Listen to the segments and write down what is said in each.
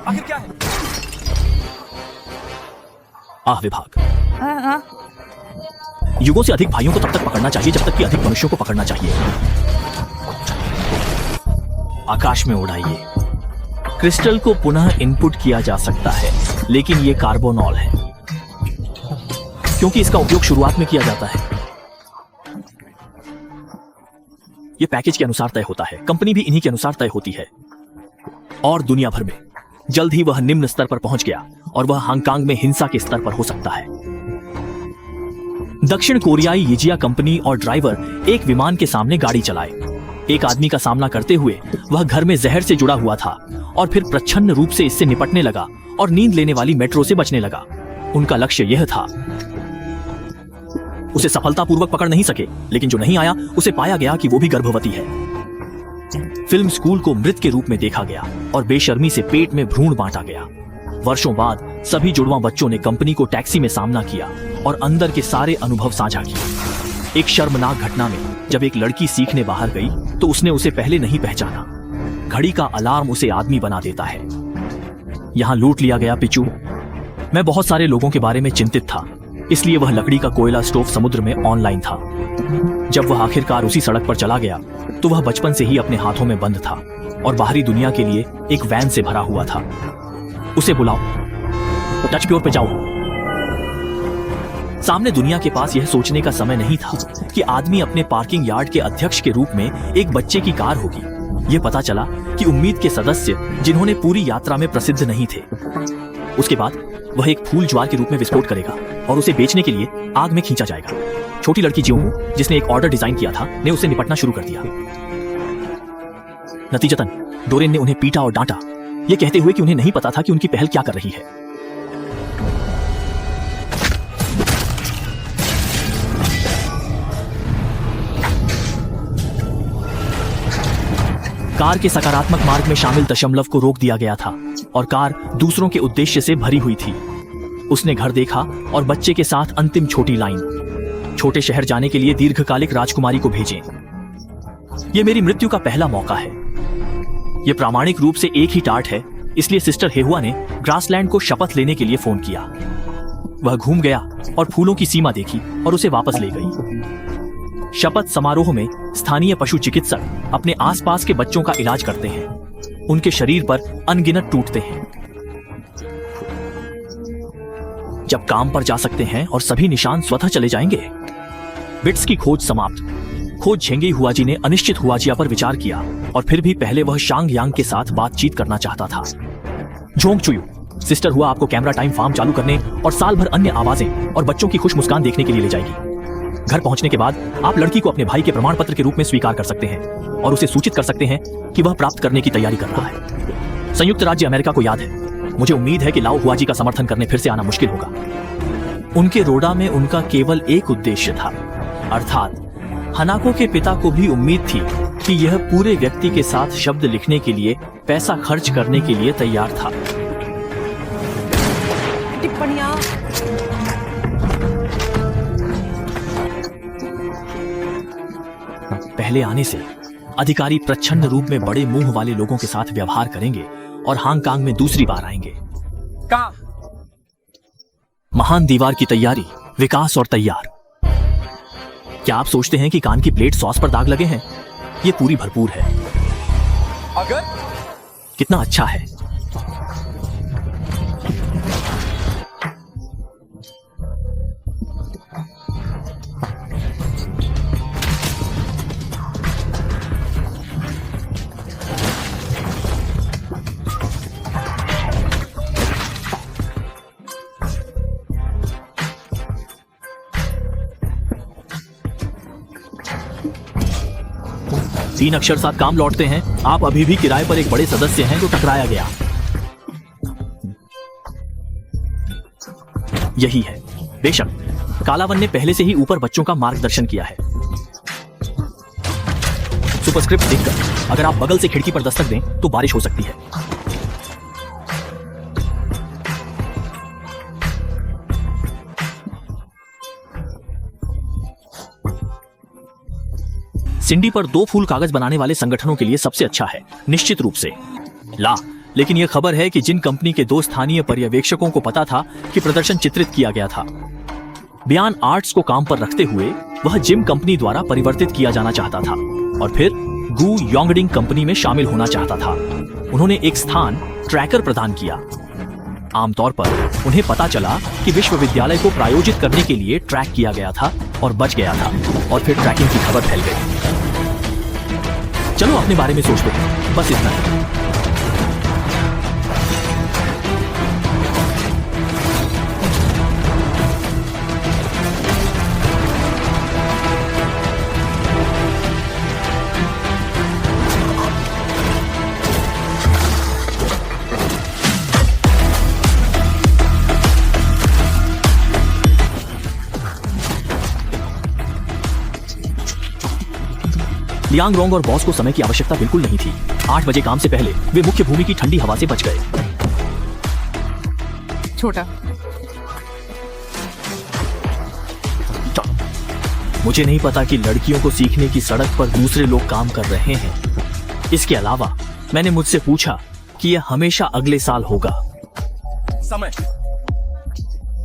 आखिर क्या है? आह विभाग। युगों से अधिक भाइयों को तब तक पकड़ना चाहिए जब तक कि अधिक मनुष्यों को पकड़ना चाहिए। आकाश में उड़ाइए। क्रिस्टल को पुनः इनपुट किया जा सकता है, लेकिन यह कार्बोनॉल है क्योंकि इसका उपयोग शुरुआत में किया जाता है। यह पैकेज के अनुसार तय होता है, कंपनी भी इन्हीं के अनुसार तय होती है। और दुनिया भर में जल्द ही वह निम्न स्तर पर पहुंच गया और वह हांगकांग में हिंसा के स्तर पर हो सकता है। दक्षिण कोरियाई येजिया कंपनी और ड्राइवर एक विमान के सामने गाड़ी चलाए। एक आदमी का सामना करते हुए वह घर में जहर से जुड़ा हुआ था और फिर प्रच्छन्न रूप से इससे निपटने लगा और नींद लेने वाली मेट्रो से बचने लगा। उनका लक्ष्य यह था। उसे सफलतापूर्वक पकड़ नहीं सके, लेकिन जो नहीं आया उसे पाया गया कि वो भी गर्भवती है। फिल्म स्कूल को मृत के रूप में देखा गया और बेशर्मी से पेट में भ्रूण बांटा गया। वर्षों बाद सभी जुड़वां बच्चों ने कंपनी को टैक्सी में सामना किया और अंदर के सारे अनुभव साझा किए। एक शर्मनाक घटना में जब एक लड़की सीखने बाहर गई तो उसने उसे पहले नहीं पहचाना। घड़ी का अलार्म उसे आदमी बना देता है। यहां लूट लिया गया पिचू। मैं बहुत सारे लोगों के बारे में चिंतित था, इसलिए वह लकड़ी का कोयला स्टोव समुद्र में ऑनलाइन था। जब वह आखिरकार उसी सड़क पर चला गया तो वह बचपन से ही अपने हाथों में बंद था और बाहरी दुनिया के लिए एक वैन से भरा हुआ था। उसे बुलाओ, टच प्योर पे जाओ। सामने दुनिया के पास यह सोचने का समय नहीं था कि आदमी अपने पार्किंग यार्ड के अध्यक्ष के रूप में एक बच्चे की कार होगी। यह पता चला कि उम्मीद के सदस्य जिन्होंने पूरी यात्रा में प्रसिद्ध नहीं थे। उसके बाद वह एक फूल ज्वार के रूप में विस्फोट करेगा और उसे बेचने के लिए आग में खींचा जाएगा। छोटी लड़की जियोंग, जिसने एक ऑर्डर डिजाइन किया था, ने उसे निपटना शुरू कर दिया। नतीजतन डोरेन ने उन्हें पीटा और डांटा, यह कहते हुए कि उन्हें नहीं पता था कि उनकी पहल क्या कर रही है। कार के सकारात्मक मार्ग में शामिल दशमलव को रोक दिया गया था और कार दूसरों के उद्देश्य से भरी हुई थी। उसने घर देखा और बच्चे के साथ अंतिम छोटी लाइन, छोटे शहर जाने के लिए दीर्घकालिक राजकुमारी को भेजें। यह मेरी मृत्यु का पहला मौका है। यह प्रामाणिक रूप से एक ही टार्ट है, इसलिए सिस्टर हेहुआ ने ग्रासलैंड को शपथ लेने के लिए फोन किया। वह घूम गया और फूलों की सीमा देखी और उसे वापस ले गई। शपथ समारोह में स्थानीय पशु चिकित्सक अपने आसपास के बच्चों का इलाज करते हैं। उनके शरीर पर अनगिनत टूटते हैं। जब काम पर जा सकते हैं और सभी निशान स्वतः चले जाएंगे। बिट्स की खोज समाप्त। खोज झेंगी हुआजी ने अनिश्चित हुआजिया पर विचार किया और फिर भी पहले वह शांग यांग के साथ बातचीत करना चाहता था। झोंग चुयू, सिस्टर हुआ आपको कैमरा टाइम फार्म चालू करने और साल भर अन्य आवाजें और बच्चों की खुश मुस्कान देखने के लिए ले जाएगी। घर पहुंचने के बाद आप लड़की को अपने भाई के प्रमाण पत्र के रूप में स्वीकार कर सकते हैं और उसे सूचित कर सकते हैं कि वह प्राप्त करने की तैयारी कर रहा है। संयुक्त राज्य अमेरिका को याद है। मुझे उम्मीद है कि लाओ हुआजी का समर्थन करने फिर से आना मुश्किल होगा। उनके रोडा में उनका केवल एक उद्देश्य था, अर्थात हनाको के पिता को भी उम्मीद थी कि यह पूरे व्यक्ति के साथ शब्द लिखने के लिए पैसा खर्च करने के लिए तैयार था। टिप्पणियां पहले आने से अधिकारी प्रच्छन्न रूप में बड़े मुंह वाले लोगों के साथ व्यवहार करेंगे और हांगकांग में दूसरी बार आएंगे। कहाँ? महान दीवार की तैयारी, विकास और तैयार। क्या आप सोचते हैं कि कान की प्लेट सॉस पर दाग लगे हैं? ये पूरी भरपूर है। अगर कितना अच्छा है। तीन अक्षर साथ काम लौटते हैं। आप अभी भी किराए पर एक बड़े सदस्य हैं जो टकराया गया। यही है। बेशक कालावन ने पहले से ही ऊपर बच्चों का मार्गदर्शन किया है। सुपरस्क्रिप्ट देखकर अगर आप बगल से खिड़की पर दस्तक दें तो बारिश हो सकती है। सिंडी पर 2 फूल कागज बनाने वाले संगठनों के लिए सबसे अच्छा है, निश्चित रूप से। लेकिन यह खबर है कि जिन कंपनी के 2 स्थानीय पर्यवेक्षकों को पता था कि प्रदर्शन चित्रित किया गया था, बियॉन आर्ट्स को काम पर रखते हुए वह जिम कंपनी द्वारा परिवर्तित किया जाना चाहता था और फिर गु योंगडिंग कंपनी में शामिल होना चाहता था। उन्होंने एक स्थान ट्रैकर प्रदान किया। आमतौर पर उन्हें पता चला कि विश्वविद्यालय को प्रायोजित करने के लिए ट्रैक किया गया था और बच गया था, और फिर ट्रैकिंग की खबर फैल गई। चलो अपने बारे में सोचते हैं, बस इतना ही। लियांग रोंग और बॉस को समय की आवश्यकता बिल्कुल नहीं थी। 8 बजे काम से पहले वे मुख्य भूमि की ठंडी हवा से बच गए। छोटा, मुझे नहीं पता कि लड़कियों को सीखने की सड़क पर दूसरे लोग काम कर रहे हैं। इसके अलावा मैंने मुझसे पूछा कि यह हमेशा अगले साल होगा। समय।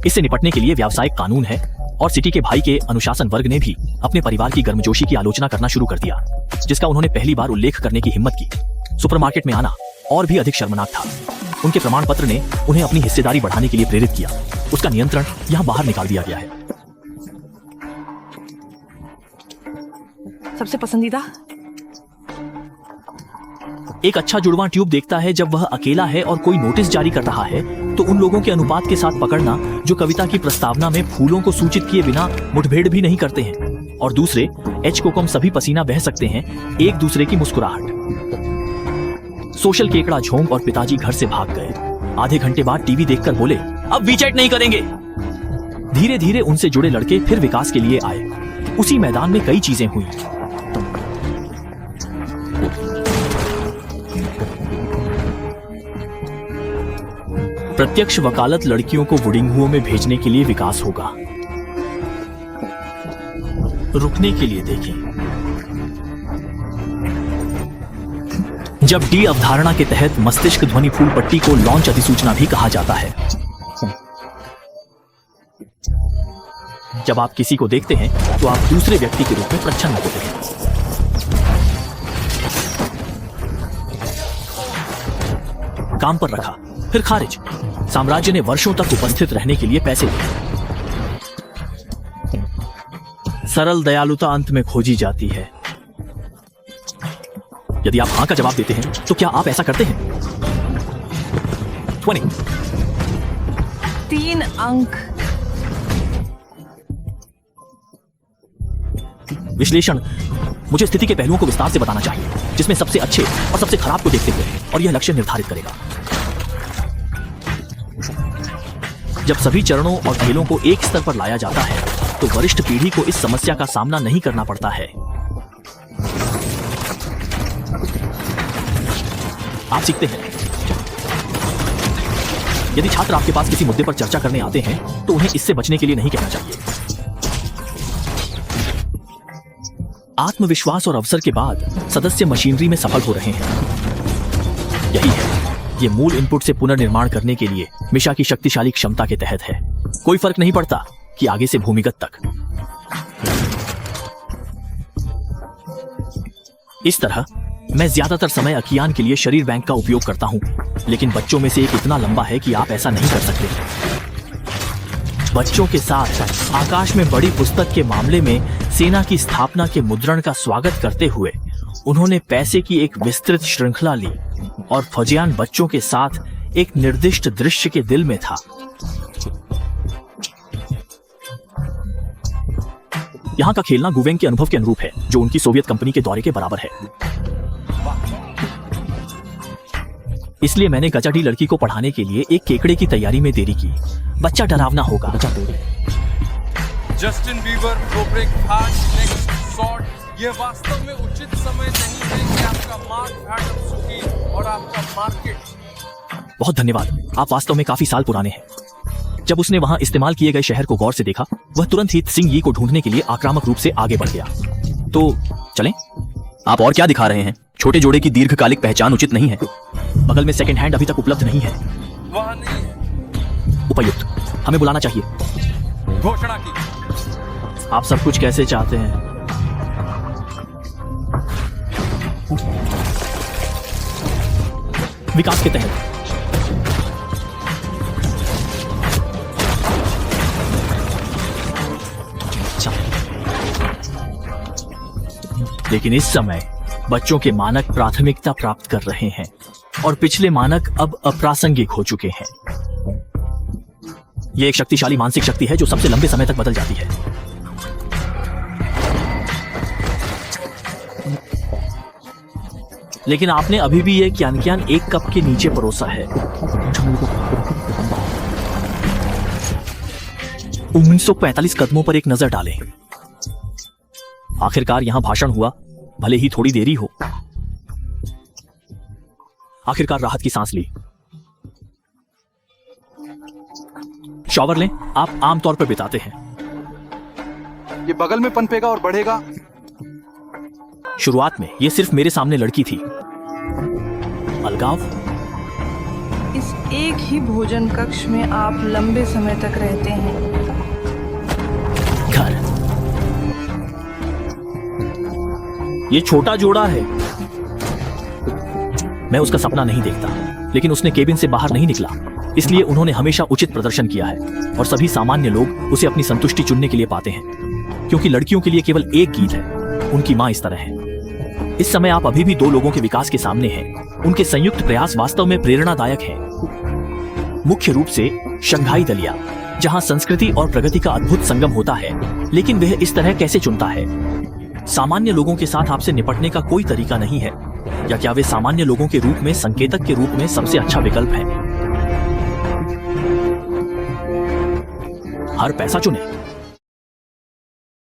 इससे निपटने के लिए व्यावसायिक कानून है, और सिटी के भाई के अनुशासन वर्ग ने भी अपने परिवार की गर्मजोशी की आलोचना करना शुरू कर दिया, जिसका उन्होंने पहली बार उल्लेख करने की हिम्मत की। सुपरमार्केट में आना और भी अधिक शर्मनाक था। उनके प्रमाण पत्र ने उन्हें अपनी हिस्सेदारी बढ़ाने के लिए प्रेरित किया। उसका नियंत्रण यहाँ बाहर निकाल दिया गया है। सबसे पसंदीदा? एक अच्छा जुड़वां ट्यूब देखता है जब वह अकेला है और कोई नोटिस जारी कर रहा है, तो उन लोगों के अनुपात के साथ पकड़ना जो कविता की प्रस्तावना में फूलों को सूचित किए बिना मुठभेड़ भी नहीं करते हैं, और दूसरे एच को कम सभी पसीना बह सकते हैं एक दूसरे की मुस्कुराहट। सोशल केकड़ा झोंक और पिताजी घर से भाग गए। आधे घंटे बाद टीवी देखकर बोले, अब वीचैट नहीं करेंगे। धीरे धीरे उनसे जुड़े लड़के फिर विकास के लिए आए। उसी मैदान में कई चीजें हुई। प्रत्यक्ष वकालत लड़कियों को वुडिंगहुओ में भेजने के लिए विकास होगा। रुकने के लिए देखें। जब डी अवधारणा के तहत मस्तिष्क ध्वनि फूल पट्टी को लॉन्च अधिसूचना भी कहा जाता है। जब आप किसी को देखते हैं तो आप दूसरे व्यक्ति के रूप में प्रच्छन्न होते हैं। काम पर रखा, फिर खारिज। साम्राज्य ने वर्षों तक उपस्थित रहने के लिए पैसे दिए। सरल दयालुता अंत में खोजी जाती है। यदि आप हाँ का जवाब देते हैं तो क्या आप ऐसा करते हैं? 20। 3 अंक। विश्लेषण मुझे स्थिति के पहलुओं को विस्तार से बताना चाहिए, जिसमें सबसे अच्छे और सबसे खराब को देखते हुए, और यह लक्ष्य निर्धारित करेगा। जब सभी चरणों और खेलों को एक स्तर पर लाया जाता है तो वरिष्ठ पीढ़ी को इस समस्या का सामना नहीं करना पड़ता है। आप सीखते हैं। यदि छात्र आपके पास किसी मुद्दे पर चर्चा करने आते हैं तो उन्हें इससे बचने के लिए नहीं कहना चाहिए। आत्मविश्वास और अवसर के बाद सदस्य मशीनरी में सफल हो रहे हैं। यही है, ये मूल इनपुट से पुनर्निर्माण करने के लिए मिशा की शक्तिशाली क्षमता के तहत है। कोई फर्क नहीं पड़ता कि आगे से भूमिगत तक। इस तरह मैं ज्यादातर समय अकियान के लिए शरीर बैंक का उपयोग करता हूं, लेकिन बच्चों में से एक इतना लंबा है कि आप ऐसा नहीं कर सकते। बच्चों के साथ आकाश में बड़ी पुस्तक के मामले में सेना की स्थापना के मुद्रण का स्वागत करते हुए उन्होंने पैसे की एक विस्तृत श्रृंखला ली, और फौजियान बच्चों के साथ एक निर्दिष्ट दृश्य के दिल में था। यहाँ का खेलना गुवेंग के अनुभव के अनुरूप है, जो उनकी सोवियत कंपनी के दौरे के बराबर है। इसलिए मैंने गचाडी लड़की को पढ़ाने के लिए एक केकड़े की तैयारी में देरी की। बच्चा डरावना होगा। जस्टिन बीबर, प्रोब्रेक फास्ट, नेक्स्ट शॉट, यह वास्तव में उचित समय नहीं है कि आपका मार्क एडम सुकी और आपका मार्केट। बहुत धन्यवाद, आप वास्तव में काफी साल पुराने हैं। जब उसने वहां इस्तेमाल किए गए शहर को गौर से देखा, वह तुरंत ही त्सिंग यी को ढूंढने के लिए आक्रामक रूप से आगे बढ़ गया। तो चलें? आप और क्या दिखा रहे हैं? छोटे जोड़े की दीर्घकालिक पहचान उचित नहीं है। बगल में सेकंड हैंड अभी तक उपलब्ध नहीं है। वहाँ नहीं है। उपायुक्त, हमें बुलाना चाहिए। घोषणा की। आप सब कुछ कैसे चाहते हैं? विकास के तहत अच्छा। लेकिन इस समय बच्चों के मानक प्राथमिकता प्राप्त कर रहे हैं और पिछले मानक अब अप्रासंगिक हो चुके हैं। यह एक शक्तिशाली मानसिक शक्ति है जो सबसे लंबे समय तक बदल जाती है। लेकिन आपने अभी भी यह क्यान एक कप के नीचे परोसा है। 1945 कदमों पर एक नजर डालें। आखिरकार यहां भाषण हुआ, भले ही थोड़ी देरी हो। आखिरकार राहत की सांस ली। शॉवर लें, आप आमतौर पर बिताते हैं। ये बगल में पनपेगा और बढ़ेगा। शुरुआत में यह सिर्फ मेरे सामने लड़की थी। अलगाव। इस एक ही भोजन कक्ष में आप लंबे समय तक रहते हैं। घर। ये छोटा जोड़ा है। मैं उसका सपना नहीं देखता, लेकिन उसने केबिन से बाहर नहीं निकला, इसलिए उन्होंने हमेशा उचित प्रदर्शन किया है और सभी सामान्य लोग उसे अपनी संतुष्टि चुनने के लिए पाते हैं, क्योंकि लड़कियों के लिए केवल एक गीत है, उनकी मां इस तरह है। इस समय आप अभी भी दो लोगों के विकास के सामने हैं। उनके संयुक्त प्रयास वास्तव में प्रेरणादायक हैं। मुख्य रूप से शंघाई दलिया, जहां संस्कृति और प्रगति का अद्भुत संगम होता है, लेकिन वह इस तरह कैसे चुनता है? सामान्य लोगों के साथ आपसे निपटने का कोई तरीका नहीं है, या क्या वे सामान्य लोगों के रूप में संकेतक के रूप में सबसे अच्छा विकल्प है? हर पैसा चुने,